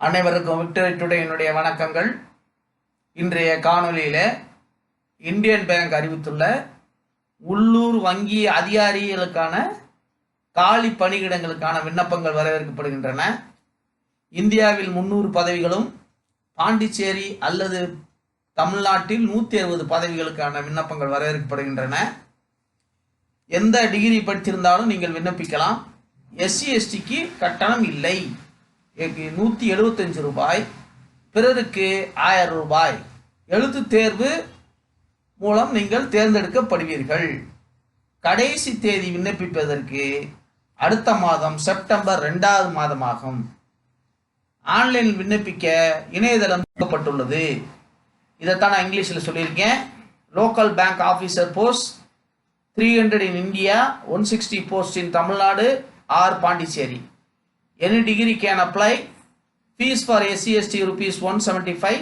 அனைவருக்கும் விக்டரி டுடேயினுடைய வணக்கங்கள். இன்றைய காணொலியில் இந்தியன் பேங்க் அறிவித்துள்ள உள்ளூர் வங்கி அதிகாரிகளுக்கான காலி பணியிடங்களுக்கான விண்ணப்பங்கள் வரவேற்கப்படுகின்றன. இந்தியாவில் 300 பதவிகளும், பாண்டிச்சேரி அல்லது தமிழ்நாட்டில் 160 பதவிகளுக்கான விண்ணப்பங்கள் வரவேற்கப்படுகின்றன. எந்த டிகிரி படித்திருந்தாலும் நீங்கள் விண்ணப்பிக்கலாம். எஸ்சி எஸ்டிக்கு கட்டணம் இல்லை. 175 ரூபாய், பிறருக்கு 1000 ரூபாய். எழுத்து தேர்வு மூலம் நீங்கள் தேர்ந்தெடுக்கப்படுவீர்கள். கடைசி தேதி விண்ணப்பிப்பதற்கு அடுத்த மாதம் செப்டம்பர் 2வது மாதமாகும். ஆன்லைனில் விண்ணப்பிக்க இணையதளம் கொடுக்கப்பட்டுள்ளது. இதைத்தான் நான் இங்கிலீஷில் சொல்லியிருக்கேன். Local bank officer post 300 in India, 160 posts in Tamil Nadu or Pondicherry. Any degree can apply. Fees for SC/ST rupees 175,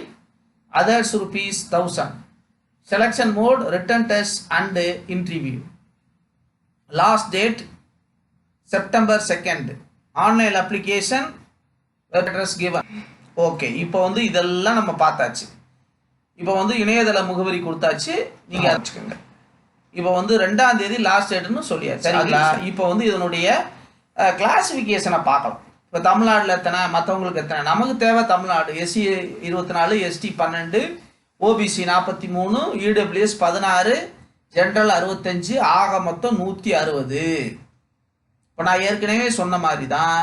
others rupees 1000. Selection mode written test and interview. Last date September 2nd. Online application address given. Okay, இப்போ வந்து இதெல்லாம் நம்ம பார்த்தாச்சு. இப்போ வந்து இணையதள முகவரி கொடுத்தாச்சு, நீங்க வச்சுக்கோங்க. இப்போ வந்து 2ஆம் தேதி லாஸ்ட் டேட்னு சொல்லியாச்சு, சரிங்களா? இப்போ வந்து இதனுடைய கிளாசிஃபிகேஷனை பார்க்கலாம். இப்போ தமிழ்நாட்டில் எத்தனை, மற்றவங்களுக்கு எத்தனை. நமக்கு தேவை Tamil Nadu. SC 24, ST 12, OBC 43, EWS 16, general 65, ஆக மொத்தம் 160. இப்போ நான் ஏற்கனவே சொன்ன மாதிரி தான்,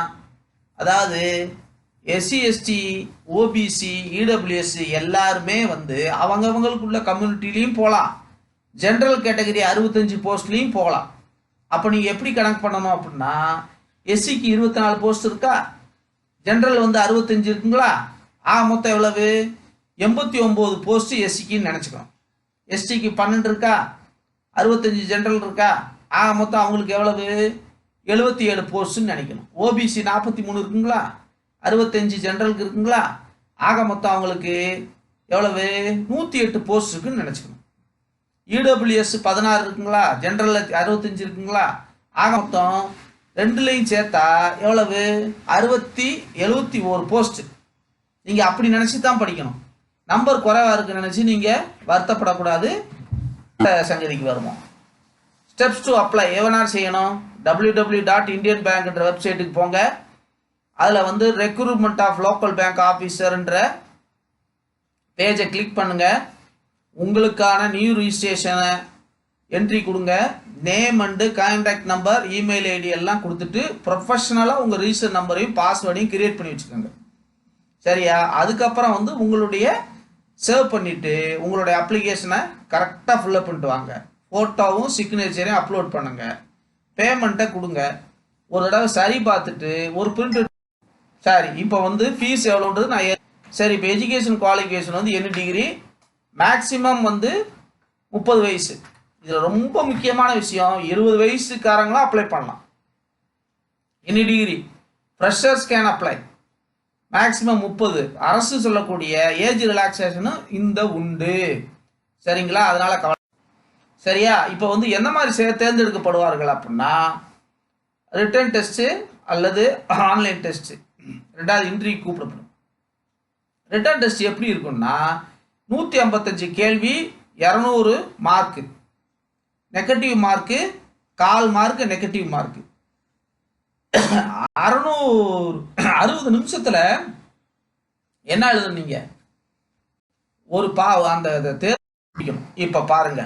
அதாவது எஸ்சி எஸ்டி ஓபிசி இடபிள்யூஎஸ் எல்லாருமே வந்து அவங்கவுங்களுக்குள்ள கம்யூனிட்டிலையும் போகலாம். ஜென்ரல் கேட்டகரி 65 போஸ்ட்லையும் போகலாம். அப்போ நீங்கள் எப்படி கணக்கு பண்ணணும் அப்படின்னா, எஸ்சிக்கு 24 போஸ்ட் இருக்கா, ஜென்ரல் வந்து 65 இருக்குங்களா, மொத்தம் எவ்வளவு? 89 போஸ்ட் எஸ்சிக்குன்னு நினச்சிக்கணும். எஸ்டிக்கு 12 இருக்கா, 65 ஜென்ரல் இருக்கா, மொத்தம் அவங்களுக்கு எவ்வளவு? 77 போஸ்ட்னு நினைக்கணும். ஓபிசி 43 இருக்குங்களா, 65 ஜென்ரலுக்கு இருக்குங்களா, மொத்தம் அவங்களுக்கு எவ்வளவு? 108 போஸ்ட் இருக்குன்னு நினச்சிக்கணும். இடபிள்யூஎஸ் 16 இருக்குங்களா, ஜென்ரல் 65 இருக்குங்களா, மொத்தம் ரெண்டுலையும் சேர்த்தா எவ்வளவு? 71 போஸ்ட். நீங்கள் அப்படி நினச்சி தான் படிக்கணும். நம்பர் குறைவாக இருக்குன்னு நினச்சி நீங்கள் வருத்தப்படக்கூடாது. சங்கதிக்கு வருவோம். ஸ்டெப்ஸ் டு அப்ளை எவனார் செய்யணும்? www.indianbank வெப்சைட்டுக்கு போங்க. அதில் வந்து ரெக்ரூட்மெண்ட் ஆஃப் லோக்கல் பேங்க் ஆஃபீஸர்ன்ற பேஜை கிளிக் பண்ணுங்க. உங்களுக்கான நியூ ரிஜிஸ்ட்ரேஷனை என்ட்ரி கொடுங்க. Name and contact number, email ID எல்லாம் கொடுத்துட்டு ப்ரொஃபஷனலாக உங்கள் ரிஜிஸ்டர் நம்பரையும் பாஸ்வேர்டையும் கிரியேட் பண்ணி வச்சுக்கோங்க, சரியா? அதுக்கப்புறம் வந்து உங்களுடைய சேவ் பண்ணிவிட்டு உங்களுடைய அப்ளிகேஷனை கரெக்டாக ஃபில்அப் பண்ணிட்டு வாங்க. ஃபோட்டோவும் சிக்னேச்சரையும் அப்லோட் பண்ணுங்க. பேமெண்ட்டை கொடுங்க. ஒரு தடவை சரி பார்த்துட்டு ஒரு பிரிண்ட். சரி, இப்போ வந்து ஃபீஸ் எவ்வளோன்றது நான் சரி. இப்போ எஜுகேஷன் குவாலிஃபிகேஷன் வந்து என்ன டிகிரி, மேக்சிமம் வந்து 30 வயசு. இதில் ரொம்ப முக்கியமான விஷயம், 20 வயசுக்காரங்களும் அப்ளை பண்ணலாம். Any degree. Freshers can apply. Maximum 30. அரசு சொல்லக்கூடிய ஏஜ் ரிலாக்ஸேஷனும் இந்த உண்டு, சரிங்களா? அதனால கவலை, சரியா? இப்போ வந்து எந்த மாதிரி தேர்ந்தெடுக்கப்படுவார்கள் அப்படின்னா, ரிட்டன் டெஸ்ட்டு அல்லது ஆன்லைன் டெஸ்ட்டு, 2வது இன்டர்வியூ கூப்பிடப்படும். ரிட்டன் டெஸ்ட் எப்படி இருக்குன்னா, 155 கேள்வி, 200 mark. Negative mark 1/4 mark, negative mark. 60 நிமிஷத்தில் என்ன எழுதுனீங்க? ஒரு அந்த தேர்வு. இப்போ பாருங்க,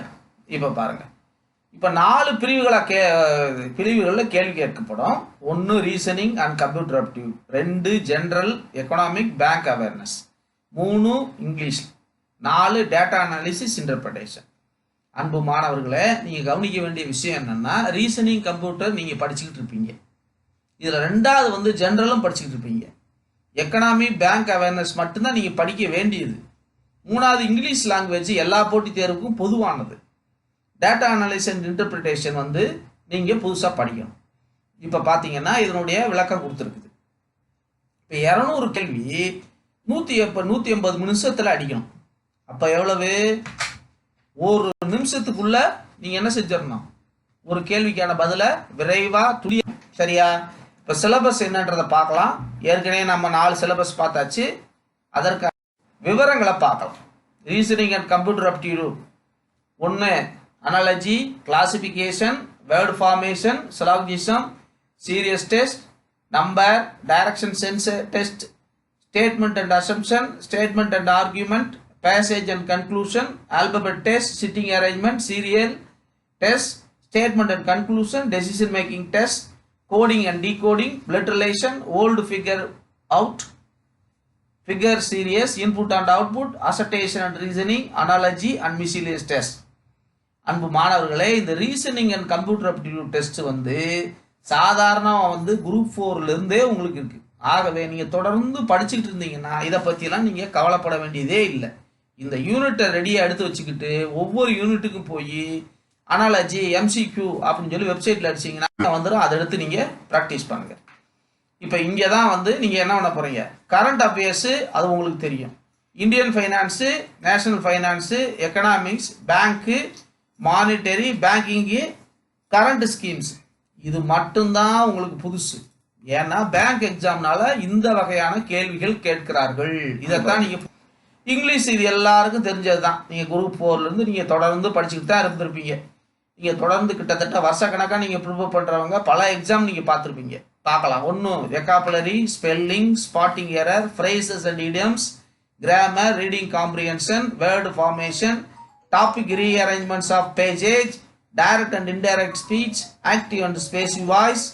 இப்போ 4 பிரிவுகளில் கேள்வி கேட்கப்படும். 1 reasoning and computer aptitude, 2 general economic bank awareness, 3 English, 4 data analysis interpretation. அன்பு மாணவர்களே, நீங்கள் கவனிக்க வேண்டிய விஷயம் என்னென்னா, ரீசனிங் கம்ப்யூட்டர் நீங்கள் படிச்சுக்கிட்டு இருப்பீங்க. இதில் 2வது வந்து ஜென்ரலும் படிச்சுக்கிட்டு இருப்பீங்க. எக்கனாமி பேங்க் அவேர்னஸ் மட்டும்தான் நீங்கள் படிக்க வேண்டியது. 3வது இங்கிலீஷ் லாங்குவேஜ் எல்லா போட்டித் தேர்வுக்கும் பொதுவானது. டேட்டா அனாலிசிஸ் அண்ட் இன்டர்பிரிட்டேஷன் வந்து நீங்கள் புதுசாக படிக்கணும். இப்போ பார்த்தீங்கன்னா இதனுடைய விளக்கம் கொடுத்துருக்குது. இப்போ 200 கேள்வி 180 நிமிஷத்தில் அடிக்கணும். அப்போ எவ்வளவு? ஒரு நிமிஷத்துக்குள்ள நீங்கள் என்ன செஞ்சிடணும்? ஒரு கேள்விக்கான பதிலை விரைவாக சரியா? இப்போ சிலபஸ் என்னன்றதை பார்க்கலாம். ஏற்கனவே நம்ம 4 சிலபஸ் பார்த்தாச்சு. அதற்கு விவரங்களை பார்க்கலாம். Reasoning and computer aptitude 1 analogy, classification, word formation, syllogism, series test, number, direction sense test, statement and assumption, statement and argument, passage and conclusion, alphabet test, sitting arrangement, serial test, statement and conclusion, decision making test, coding and decoding, blood relation, old figure out, figure series, input and output, assertion and reasoning, analogy and miscellaneous test. அன்பு மாணவர்களே, இந்த reasoning and computer aptitude test வந்து சாதாரணமாக வந்து group 4ல இருந்தே உங்களுக்கு இருக்கு. ஆகவே நீங்கள் தொடர்ந்து படிச்சுக்கிட்டு இருந்தீங்கன்னா இதை பற்றிலாம் நீங்கள் கவலைப்பட வேண்டியதே இல்லை. இந்த யூனிட்டை ரெடியாக எடுத்து வச்சுக்கிட்டு ஒவ்வொரு யூனிட்டுக்கும் போய் அனாலஜி, எம்சிக்யூ அப்படின்னு சொல்லி வெப்சைட்டில் அடிச்சிங்கன்னா வந்துடும். அதை எடுத்து நீங்கள் ப்ராக்டிஸ் பண்ணுங்கள். இப்போ இங்கே தான் வந்து நீங்கள் என்ன பண்ண போகிறீங்க, கரண்ட் அஃபேர்ஸு அது உங்களுக்கு தெரியும். Indian finance, national finance, economics, bank, monetary, banking, current schemes, இது மட்டும்தான் உங்களுக்கு புதுசு. ஏன்னா பேங்க் எக்ஸாம்னால இந்த வகையான கேள்விகள் கேட்கிறார்கள். இதைத்தான் நீங்கள் இங்கிலீஷ் இது எல்லாருக்கும் தெரிஞ்சது தான். நீங்கள் குரூப் 4லேருந்து நீங்கள் தொடர்ந்து படிச்சுக்கிட்டு தான் இருந்திருப்பீங்க. நீங்கள் தொடர்ந்து கிட்டத்தட்ட வருஷக்கணக்காக நீங்கள் ப்ரிப்பேர் பண்ணுறவங்க பல எக்ஸாம் நீங்கள் பார்த்துருப்பீங்க. பார்க்கலாம். 1 vocabulary, spelling, spotting error, phrases and idioms, grammar, reading comprehension, word formation, topic rearrangements of passage, direct and indirect speech, active and passive voice,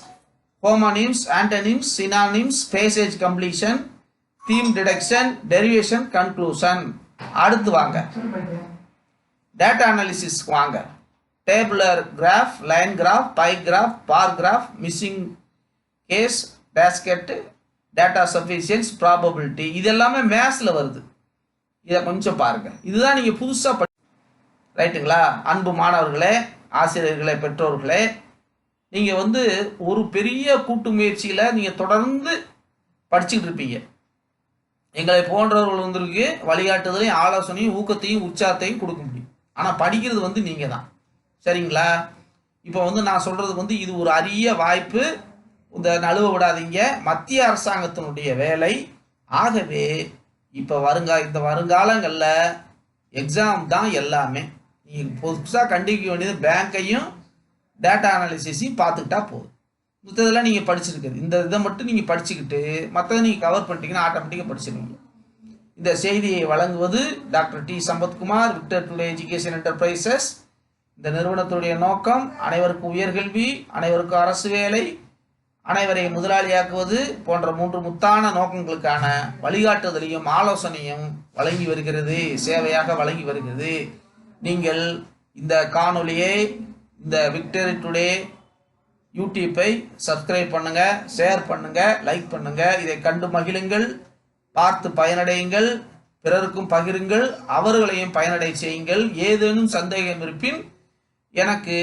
homonyms, antonyms, synonyms, passage completion, theme deduction, derivation, conclusion. அடுத்து வாங்க data analysis வாங்க. Tabular graph, line graph, pie graph, bar graph, missing case, basket, data sufficiency, probability, இது எல்லாமே மேத்ஸில் வருது. இதை கொஞ்சம் பாருங்க. இதுதான் நீங்கள் புதுசாக ரைட்டுங்களா? அன்பு மாணவர்களே, ஆசிரியர்களே, பெற்றோர்களே, நீங்கள் வந்து ஒரு பெரிய கூட்டு முயற்சியில் நீங்கள் தொடர்ந்து படிச்சுக்கிட்டு இருப்பீங்க. எங்களை போன்றவர்கள் வந்துருக்கு வழிகாட்டுதலையும் ஆலோசனையும் ஊக்கத்தையும் உற்சாகத்தையும் கொடுக்க முடியும். ஆனால் படிக்கிறது வந்து நீங்கள் தான். சரிங்களா? இப்போ வந்து நான் சொல்கிறது வந்து இது ஒரு அரிய வாய்ப்பு. இந்த நழுவ விடாதீங்க. மத்திய அரசாங்கத்தினுடைய வேலை. ஆகவே இப்போ இந்த வருங்காலங்களில் எக்ஸாம் தான் எல்லாமே. நீங்கள் புதுசாக கண்டிக்க வேண்டியது பேங்கையும் டேட்டா அனாலிசிஸையும் பார்த்துக்கிட்டா போதும். மற்றதெல்லாம் நீங்கள் படிச்சிருக்குது. இந்த இதை மட்டும் நீங்கள் படிச்சுக்கிட்டு மற்றதை நீங்கள் கவர் பண்ணிட்டீங்கன்னா ஆட்டோமேட்டிக்காக படிச்சிருவீங்க. இந்த செய்தியை வழங்குவது doctor D Sampathkumar, Victor today education enterprises. இந்த நிறுவனத்துடைய நோக்கம் அனைவருக்கும் உயர்கல்வி, அனைவருக்கும் அரசு வேலை, அனைவரை முதலாளியாக்குவது போன்ற 3 முத்தான நோக்கங்களுக்கான வழிகாட்டுதலையும் ஆலோசனையும் வழங்கி வருகிறது, சேவையாக வழங்கி வருகிறது. நீங்கள் இந்த காணொலியை, இந்த விக்டரி டுடே யூடியூப்பை சப்ஸ்கிரைப் பண்ணுங்க, ஷேர் பண்ணுங்க, லைக் பண்ணுங்க. இதை கண்டு மகிழுங்கள், பார்த்து பயனடையுங்கள், பிறருக்கும் பகிருங்கள், அவர்களையும் பயனடை செய்யுங்கள். ஏதேனும் சந்தேகம் இருப்பின் எனக்கு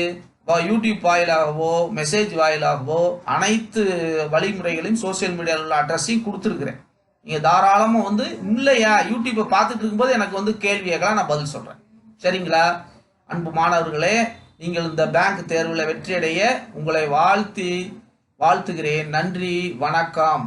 யூடியூப் வாயிலாகவோ மெசேஜ் வாயிலாகவோ அனைத்து வழிமுறைகளையும் சோசியல் மீடியாவில் உள்ள அட்ரஸையும் கொடுத்துருக்குறேன். நீங்கள் தாராளமாக வந்து இல்லையா யூடியூப்பை பார்த்துட்டு இருக்கும்போது எனக்கு வந்து கேள்வியெல்லாம் நான் பதில் சொல்கிறேன். சரிங்களா? அன்பு மாணவர்களே, நீங்கள் இந்த பேங்க் தேர்வில் வெற்றியடைய உங்களை வாழ்த்துகிறேன். நன்றி, வணக்கம்.